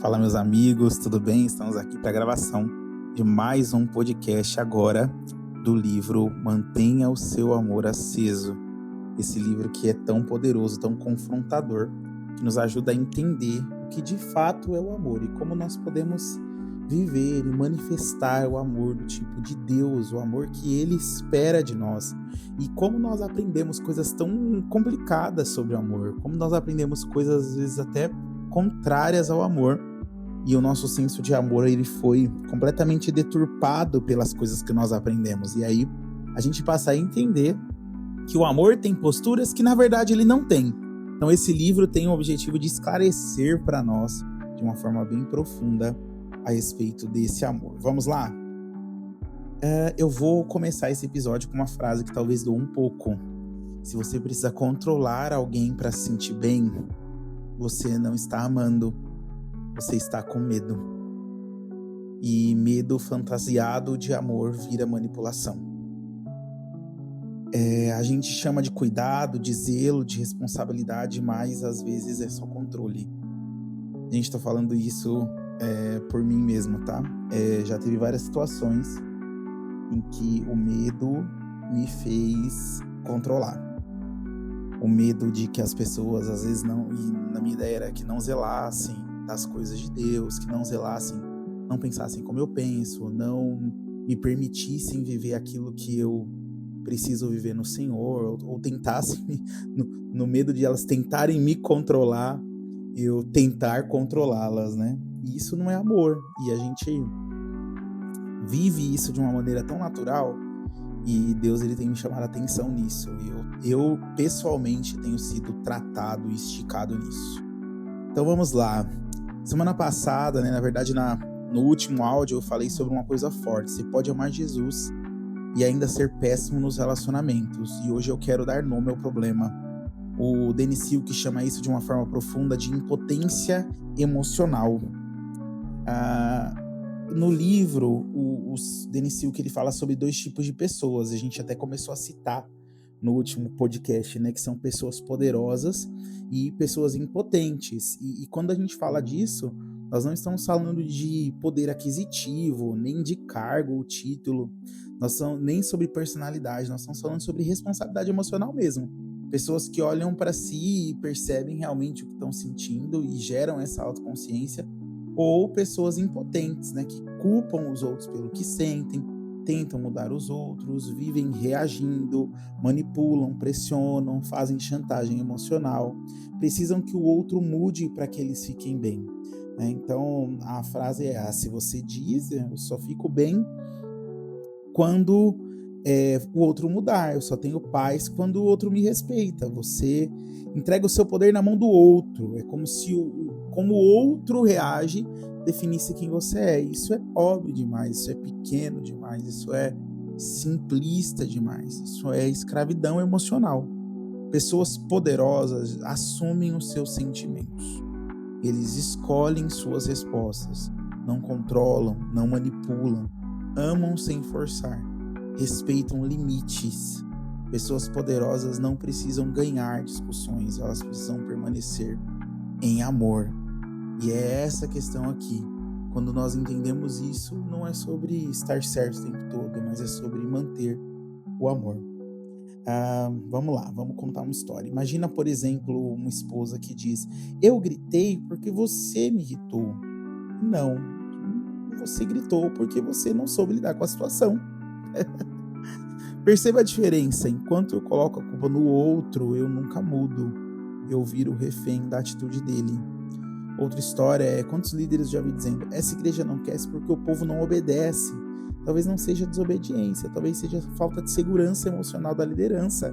Fala, meus amigos, tudo bem? Estamos aqui para a gravação de mais um podcast agora do livro Mantenha o Seu Amor Aceso. Esse livro que é tão poderoso, tão confrontador, que nos ajuda a entender o que de fato é o amor e como nós podemos viver e manifestar o amor do tipo de Deus, o amor que Ele espera de nós. E como nós aprendemos coisas tão complicadas sobre o amor, como nós aprendemos coisas às vezes até contrárias ao amor. E o nosso senso de amor, ele foi completamente deturpado pelas coisas que nós aprendemos. E aí a gente passa a entender que o amor tem posturas que na verdade ele não tem. Então esse livro tem o objetivo de esclarecer para nós de uma forma bem profunda a respeito desse amor. Vamos lá? Eu vou começar esse episódio com uma frase que talvez doa um pouco. Se você precisa controlar alguém para se sentir bem, você não está amando, você está com medo. E medo fantasiado de amor vira manipulação. A gente chama de cuidado, de zelo, de responsabilidade, mas às vezes é só controle. A gente tá falando isso por mim mesmo, tá? Já teve várias situações em que o medo me fez controlar. O medo de que as pessoas às vezes não, e na minha ideia era que não zelassem das coisas de Deus, que não zelassem, não pensassem como eu penso, não me permitissem viver aquilo que eu preciso viver no Senhor, ou tentassem, no medo de elas tentarem me controlar, eu tentar controlá-las, né? E isso não é amor, e a gente vive isso de uma maneira tão natural, e Deus ele tem me chamado a atenção nisso. Eu pessoalmente tenho sido tratado e esticado nisso. Então vamos lá. Semana passada, né, na verdade no último áudio eu falei sobre uma coisa forte. Você pode amar Jesus e ainda ser péssimo nos relacionamentos. E hoje eu quero dar nome ao problema. O Denis Silk chama isso de uma forma profunda de impotência emocional. No livro, o Denis Silk ele fala sobre 2 tipos de pessoas. A gente até começou a citar no último podcast, né, que são pessoas poderosas e pessoas impotentes. E quando a gente fala disso, nós não estamos falando de poder aquisitivo, nem de cargo ou título, nem sobre personalidade, nós estamos falando sobre responsabilidade emocional mesmo. Pessoas que olham para si e percebem realmente o que estão sentindo e geram essa autoconsciência, ou pessoas impotentes, né, que culpam os outros pelo que sentem, tentam mudar os outros, vivem reagindo, manipulam, pressionam, fazem chantagem emocional, precisam que o outro mude para que eles fiquem bem. Então a frase é: se você diz, eu só fico bem quando o outro mudar, eu só tenho paz quando o outro me respeita. Você entrega o seu poder na mão do outro, é como se como o outro reage definisse quem você é. Isso é pobre demais, isso é pequeno demais, isso é simplista demais, isso é escravidão emocional. Pessoas poderosas assumem os seus sentimentos, eles escolhem suas respostas, não controlam, não manipulam, amam sem forçar, respeitam limites. Pessoas poderosas não precisam ganhar discussões, elas precisam permanecer em amor. E é essa questão aqui. Quando nós entendemos isso, não é sobre estar certo o tempo todo, mas é sobre manter o amor. Vamos lá, vamos contar uma história. Imagina, por exemplo, uma esposa que diz: eu gritei porque você me irritou. Não, você gritou porque você não soube lidar com a situação. Perceba a diferença. Enquanto eu coloco a culpa no outro, eu nunca mudo. Eu viro refém da atitude dele. Outra história é: quantos líderes já vi dizendo: essa igreja não quer porque o povo não obedece. Talvez não seja desobediência, talvez seja falta de segurança emocional da liderança.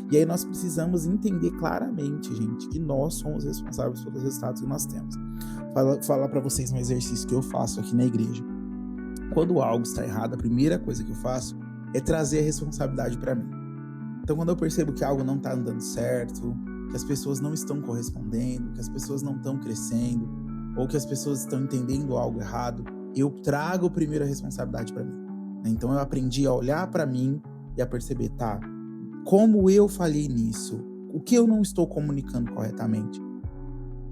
E aí nós precisamos entender claramente, gente, que nós somos responsáveis pelos resultados que nós temos. Falar para vocês um exercício que eu faço aqui na igreja. Quando algo está errado, a primeira coisa que eu faço é trazer a responsabilidade para mim. Então, quando eu percebo que algo não está andando certo, que as pessoas não estão correspondendo, que as pessoas não estão crescendo, ou que as pessoas estão entendendo algo errado, eu trago primeiro a responsabilidade para mim. Então eu aprendi a olhar para mim e a perceber, como eu falhei nisso? O que eu não estou comunicando corretamente?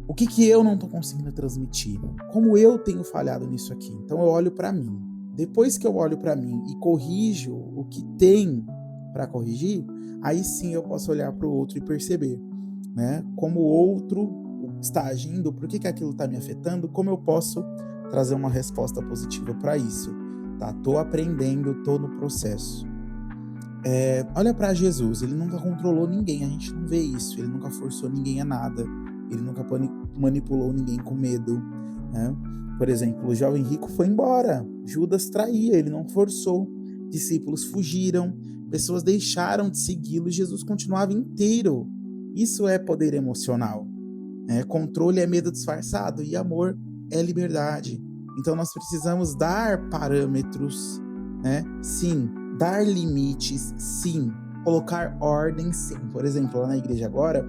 O que eu não estou conseguindo transmitir? Como eu tenho falhado nisso aqui? Então eu olho para mim. Depois que eu olho para mim e corrijo o que tem para corrigir, aí sim eu posso olhar para o outro e perceber, né? Como o outro está agindo, por que aquilo está me afetando, como eu posso trazer uma resposta positiva para isso. Tá? Tô aprendendo, tô no processo. Olha para Jesus, ele nunca controlou ninguém, a gente não vê isso, ele nunca forçou ninguém a nada, ele nunca manipulou ninguém com medo, né? Por exemplo, o jovem rico foi embora, Judas traía, ele não forçou, discípulos fugiram, pessoas deixaram de segui-lo e Jesus continuava inteiro. Isso é poder emocional, né? Controle é medo disfarçado e amor é liberdade. Então nós precisamos dar parâmetros, né? Sim. Dar limites, sim. Colocar ordem, sim. Por exemplo, lá na igreja agora,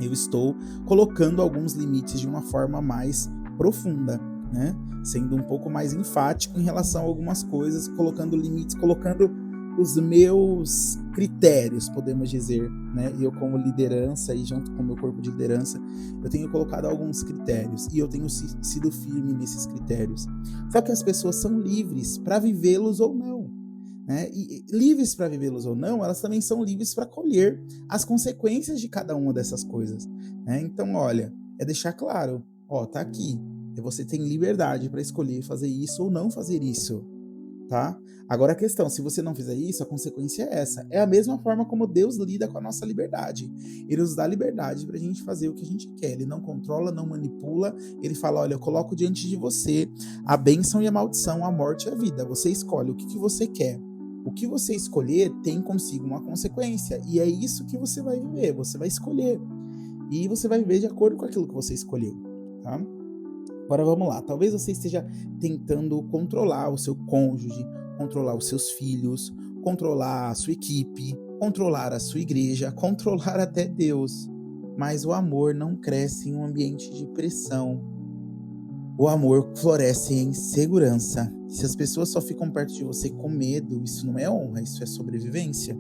eu estou colocando alguns limites de uma forma mais profunda, né? Sendo um pouco mais enfático em relação a algumas coisas, colocando limites, colocando os meus critérios, podemos dizer, né? E eu como liderança e junto com o meu corpo de liderança, eu tenho colocado alguns critérios e eu tenho sido firme nesses critérios. Só que as pessoas são livres para vivê-los ou não. Né? E livres para vivê-los ou não, elas também são livres para colher as consequências de cada uma dessas coisas. Né? Então, olha, é deixar claro, tá aqui, você tem liberdade para escolher fazer isso ou não fazer isso, tá? Agora a questão, se você não fizer isso, a consequência é essa. É a mesma forma como Deus lida com a nossa liberdade. Ele nos dá liberdade para a gente fazer o que a gente quer. Ele não controla, não manipula. Ele fala, olha, eu coloco diante de você a bênção e a maldição, a morte e a vida. Você escolhe o que você quer. O que você escolher tem consigo uma consequência, e é isso que você vai viver, você vai escolher, e você vai viver de acordo com aquilo que você escolheu, tá? Agora vamos lá, talvez você esteja tentando controlar o seu cônjuge, controlar os seus filhos, controlar a sua equipe, controlar a sua igreja, controlar até Deus, mas o amor não cresce em um ambiente de pressão. O amor floresce em segurança. Se as pessoas só ficam perto de você com medo, isso não é honra, isso é sobrevivência.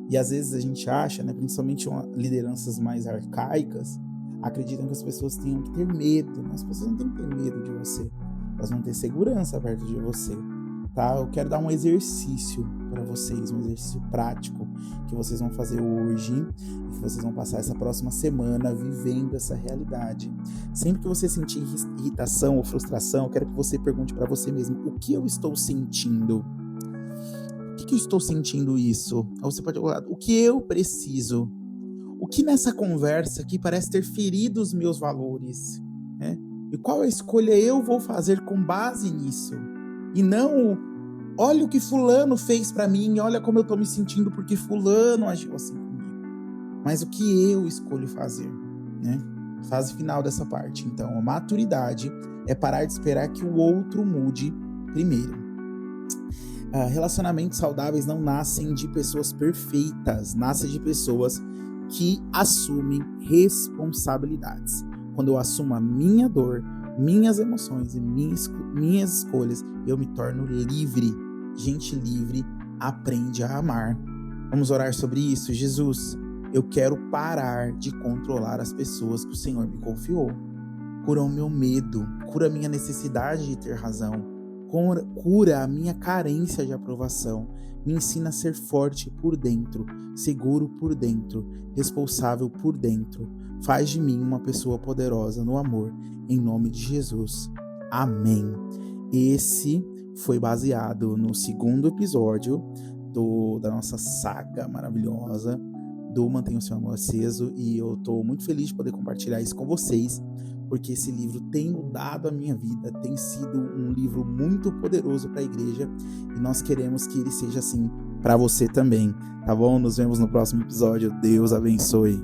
E às vezes a gente acha, né, principalmente lideranças mais arcaicas, acreditam que as pessoas tenham que ter medo. As pessoas não têm que ter medo de você, elas vão ter segurança perto de você. Tá? Eu quero dar um exercício para vocês, um exercício prático que vocês vão fazer hoje e que vocês vão passar essa próxima semana vivendo essa realidade. Sempre que você sentir irritação ou frustração, eu quero que você pergunte para você mesmo, o que eu estou sentindo? Por que eu estou sentindo isso? Ou você pode falar, o que eu preciso? O que nessa conversa aqui parece ter ferido os meus valores? Né? E qual a escolha eu vou fazer com base nisso? E não, olha o que fulano fez pra mim, olha como eu tô me sentindo porque fulano agiu assim comigo. Mas o que eu escolho fazer, né? Fase final dessa parte. Então, a maturidade é parar de esperar que o outro mude primeiro. Relacionamentos saudáveis não nascem de pessoas perfeitas, nascem de pessoas que assumem responsabilidades. Quando eu assumo a minha dor, minhas emoções e minhas escolhas, eu me torno livre. Gente livre aprende a amar. Vamos orar sobre isso? Jesus, eu quero parar de controlar as pessoas que o Senhor me confiou. Cura o meu medo, cura a minha necessidade de ter razão, cura a minha carência de aprovação, me ensina a ser forte por dentro, seguro por dentro, responsável por dentro. Faz de mim uma pessoa poderosa no amor, em nome de Jesus. Amém. Esse foi baseado no segundo episódio da nossa saga maravilhosa do Mantenha o Seu Amor Aceso, e eu estou muito feliz de poder compartilhar isso com vocês, porque esse livro tem mudado a minha vida, tem sido um livro muito poderoso para a igreja, e nós queremos que ele seja assim para você também, tá bom? Nos vemos no próximo episódio. Deus abençoe.